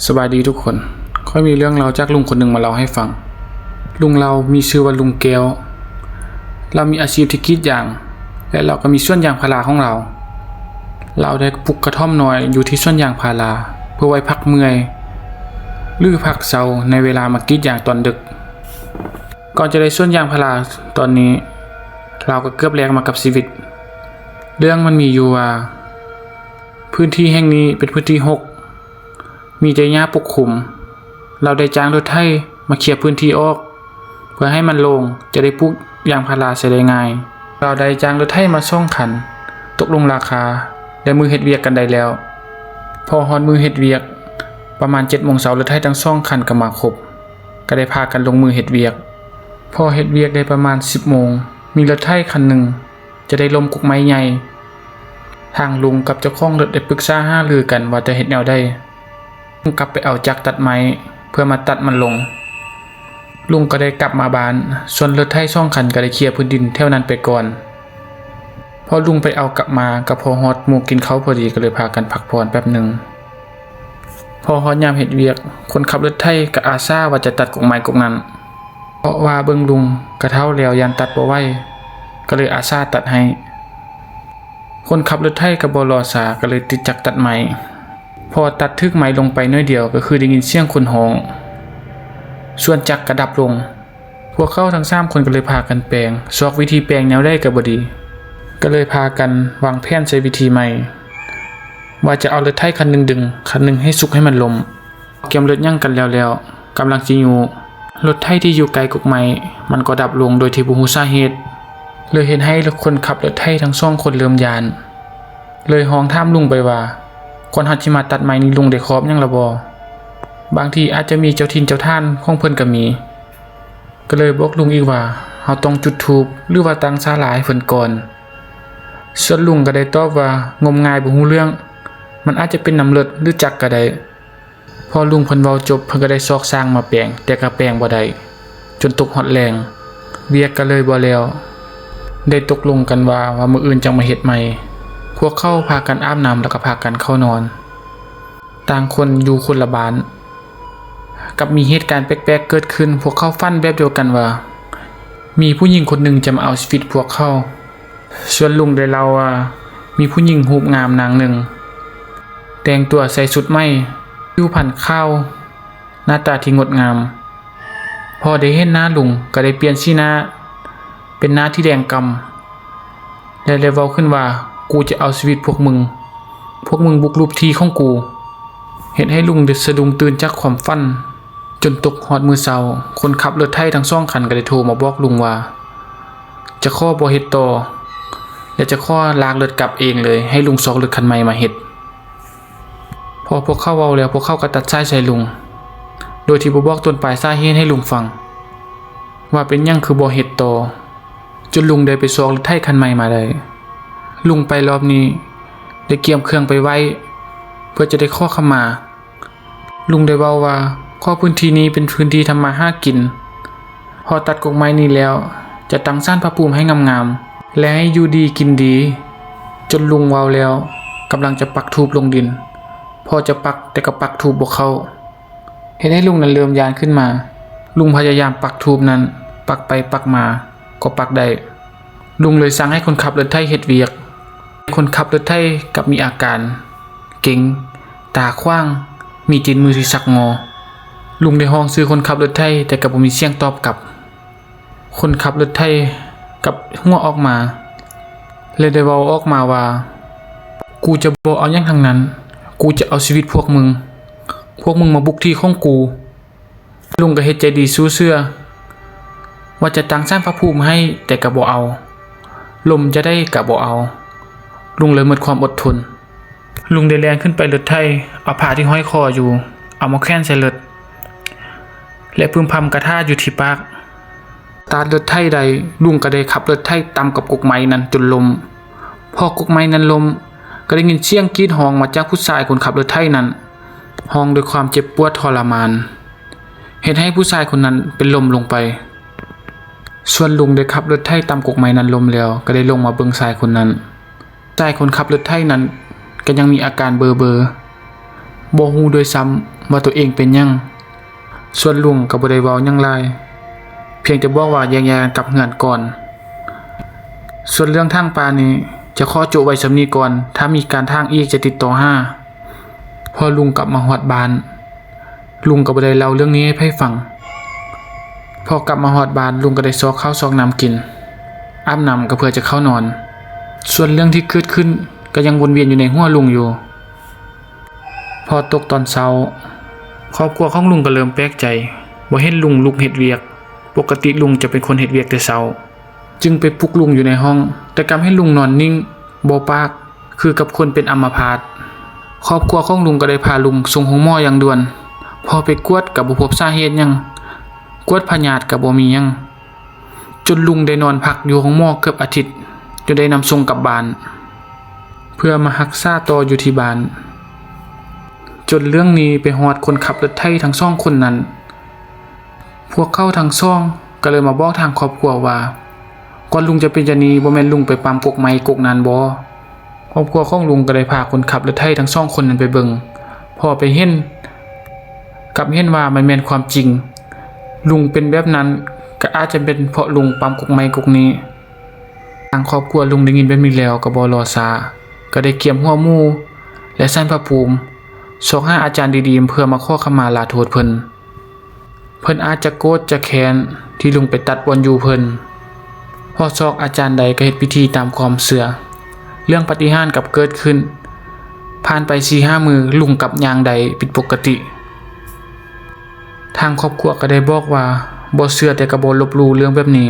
สบายดีทุกคนค่อยมีเรื่องเล่าจากลุงคนหนึ่งมาเล่าให้ฟังลุงเรามีชื่อว่าลุงแก้วเรามีอาชีพที่กรีดยางและเราก็มีสวนยางพาราของเราได้ปลูกกระท่อมน้อยอยู่ที่สวนยางพาราเพื่อไว้พักเมื่อยหรือพักเซาในเวลามากรีดยางตอนดึกก่อนจะได้สวนยางพาราตอนนี้เราก็เกือบแลกมากับชีวิตเรื่องมันมีอยู่ว่าพื้นที่แห่งนี้เป็นพื้นที่6มีแต่หญ้าปกคลุมเราได้จ้างรถไถมาเคลียร์พื้นที่ออกเพื่อให้มันโล่งจะได้ปลูกยางพาราเสร็จได้ง่ายเราได้จ้างรถไถมา2 คันตกลงราคาและมือเฮ็ดเวียกกันได้แล้วพอฮอดมือเฮ็ดเวียกประมาณ 7 โมงเช้ารถไถทั้ง2 คันก็มาครบก็ได้พากันลงมือเฮ็ดเวียกพอเฮ็ดเวียกได้ประมาณ 10 โมงมีรถไถคันหนึ่งจะได้ล้มกุกไม้ใหญ่ทางลุงกับเจ้าของรถได้ปรึกษาหารือกันว่าจะเฮ็ดแนวใดลุงกลับไปเอาจักรตัดไม้เพื่อมาตัดมันลงลุงก็ได้กลับมาบ้านส่วนรถไถ2 คันก็ได้เคลียร์พื้นดินแถวนั้นไปก่อนพอลุงไปเอากลับมาก็พอฮอดหมู่กินข้าวพอดีก็เลยพากันพักผ่อนแป๊บนึงพอฮอดยามเฮ็ดเวียกคนขับรถไถก็อาสาว่าจะตัดกกไม้กกนั้นเพราะว่าเบิ่งลุงกระเฒ่าแล้วยันตัดบ่ไหวก็เลยอาสาตัดให้คนขับรถไถก็บ่รอช้าก็เลยติดจักรตัดไม้พอตัดทึกไม้ลงไปน้อยเดียวก็คือได้ยินเสียงคนฮ้องส่วนจักรก็ดับลงพวกเขาทั้ง3 คนก็เลยพากันแปลงซอกวิธีแปลงแนวได้ก็บ่ดีก็เลยพากันวางแผนใช้วิธีใหม่ว่าจะเอารถไถคันหนึ่งดึงคันหนึ่งให้สุกให้มันลมเกี่ยมรถยั่งกันแล้วกำลังสิอยู่รถไถที่อยู่ไกลกกไม้มันก็ดับลงโดยที่บ่ฮู้สาเหตุเลยเห็นให้คนขับรถไถทั้ง2 คนเริ่มยานเลยฮ้องถามลุงไปว่าก่อนเฮาสิมาตัดไม้นี้ลุงได้ครอบยังล่ะบ่บางทีอาจจะมีเจ้าถิ่นเจ้าทานของเพิ่นก็มีก็เลยบอกลุงอีกว่าเฮาต้องจุดธูปหรือว่าตั้งศาลาให้เพิ่นก่อนส่วนลุงก็ได้ตอบว่างมงายบ่ฮู้เรื่องมันอาจจะเป็นน้ำเลือดหรือจักก็ได้พอลุงเพิ่นเว้าจบเพิ่นก็ได้ซอกสร้างมาแปลงแต่ก็แปลงบ่ได้จนตกฮอดแรงเวียกก็เลยบ่แล้วได้ตกลงกันว่ามื้ออื่นจังมาเฮ็ดใหม่พวกเขาพากันอาบน้ำแล้วก็พากันเข้านอนต่างคนอยู่คนละบ้านกับมีเหตุการณ์แปลกๆเกิดขึ้นพวกเขาฝันแบบเดียวกันว่ามีผู้หญิงคนหนึ่งจะมาเอาชีวิตพวกเขาส่วนลุงได้เล่าว่ามีผู้หญิงรูปงามนางหนึ่งแต่งตัวใส่ชุดไหมผิวพรรณขาวหน้าตาที่งดงามพอได้เห็นหน้าลุงก็ได้เปลี่ยนสีหน้าเป็นหน้าที่แดงกำและเลยเว้าขึ้นว่ากูจะเอาชีวิตพวกมึงบุกรุกที่ของกูเห็นให้ลุงได้สะดุ้งตื่นจากความฝันจนตกฮอดมื้อเช้าคนขับรถไถทั้ง2 คันก็ได้โทรมาบอกลุงว่าจะขอบ่เฮ็ดต่อและจะขอลากรถกลับเองเลยให้ลุงซอกรถคันใหม่มาเฮ็ดพอพวกเขาเว้าแล้วพวกเขาก็ตัดสายใส่ลุงโดยที่บ่บอกต้นปลายสาเหตุให้ลุงฟังว่าเป็นหยังคือบ่เฮ็ดต่อจนลุงได้ไปซอกรถไถคันใหม่มาได้ลุงไปรอบนี้ได้เกียมเครื่องไปไว้เพื่อจะได้ขอขมาลุงได้เว้าว่าข้อพื้นที่นี้เป็นพื้นที่ทำมาหากินพอตัดกกไม้นี้แล้วจะตั้งศาลพระภูมิให้งามๆและให้อยู่ดีกินดีจนลุงเว้าแล้วกำลังจะปักธูปลงดินพอจะปักแต่ก็ปักธูปบ่เข้าเห็นให้ลุงนั้นเริ่มยานขึ้นมาลุงพยายามปักธูปนั้นปักไปปักมาก็ปักได้ลุงเลยสั่งให้คนขับรถไถเฮ็ดเวียกคนขับรถไถกับมีอาการเก่งตาขว้างมีตีนมือที่สักงอลุงได้ห้องซื้อคนขับรถไถแต่ก็บ่มีเสียงตอบกลับคนขับรถไถกับหัวออกมาเลยได้เว้าออกมาว่ากูจะบ่เอาหยังทั้งนั้นกูจะเอาชีวิตพวกมึงมาบุกที่ของกูลุงก็เฮ็ดใจดีสู้เสื้อว่าจะตั้งศาลพระภูมิให้แต่ก็บ่เอาลมจะได้ก็บ่เอาลุงเลยหมดความอดทนลุงได้แล่นขึ้นไปรถไถเอาผ้าที่ห้อยคออยู่เอามาแขวนใส่รถและพึมพำกระทาอยู่ที่ปากตารถไถใดลุงก็ได้ขับรถไถตามกับกกไม้นั้นจนลมพอกกไม้นั้นลมก็ได้ยินเสียงกรีดฮ้องมาจากผู้ชายคนขับรถไถนั้นฮ้องด้วยความเจ็บปวดทรมานเห็นให้ผู้ชายคนนั้นเป็นลมลงไปส่วนลุงได้ขับรถไถตามกกไม้นั้นลมแล้วก็ได้ลงมาเบิ่งชายคนนั้นชายคนขับรถไถนั้นก็ยังมีอาการเบลอๆบ่ฮู้ด้วยซ้ำ ว่าตัวเองเป็นหยังส่วนลุงก็บ่ได้เว้าหยังหลายเพียงแต่บอกว่าแยกย้ายกันกลับเฮือนก่อนส่วนเรื่องทางป่านี้จะขอโจไว้สำนี้ก่อนถ้ามีการทางอีกจะติดต่อหาพอลุงกลับมาฮอดบ้านลุงก็บ่ได้เล่าเรื่องนี้ให้ไผฟังพอกลับมาฮอดบ้านลุงก็ได้ซอกข้าวซอกน้ำกินอาบน้ำก็เพื่อจะเข้านอนส่วนเรื่องที่เกิดขึ้นก็ยังวนเวียนอยู่ในหัวลุงอยู่พอตกตอนเช้าครอบครัวของลุงก็เริ่มแปลกใจบ่เห็นลุงลุกเฮ็ดเวียกปกติลุงจะเป็นคนเฮ็ดเวียกแต่เช้าจึงไปปลุกลุงอยู่ในห้องแต่กลับให้ลุงนอนนิ่งบ่ปากคือกับคนเป็นอัมพาตครอบครัวของลุงก็ได้พาลุงส่งโรงหมออย่างด่วนพอไปกวดก็บ่พบสาเหตุหยังกวดพยาธิก็บ่มีหยังจนลุงได้นอนพักอยู่โรงหมอเกือบอาทิตย์จนได้นำส่งกลับบ้านเพื่อมารักษาต่ออยู่ที่บ้านจนเรื่องนี้ไปฮอดคนขับรถไถทั้งสองคนนั้นพวกเขาทั้งสองก็เลยมาบอกทางครอบครัวว่าก่อนลุงจะเป็นจังนี้บ่แม่นลุงไปปั๊มกกไม้กกนั้นบ่ครอบครัวของลุงก็ได้พาคนขับรถไถทั้งสองคนนั้นไปเบิ่งพอไปเห็นกับเห็นว่ามันแม่นความจริงลุงเป็นแบบนั้นก็อาจจะเป็นเพราะลุงปั๊มกกไม้กกนี้ทางครอบครัวลุงได้ยินแบบนี้แล้วก็บ่รอช้าก็ได้เกียมหัวหมู่และสั่นพระภูมิสอกหาอาจารย์ดีๆเพื่อมาขอขมาลาโทษเพิ่นอาจจะโกรธจะแค้นที่ลุงไปตัดบอนอยู่เพิ่นพอซอกอาจารย์ใดก็เฮ็ดพิธีตามความเชื่อเรื่องปาฏิหาริย์กับเกิดขึ้นผ่านไป 4-5 มื้อลุงกับยางใดผิดปกติทางครอบครัวก็ได้บอกว่าบ่เชื่อแต่ก็บ่ลบหลู่เรื่องแบบนี้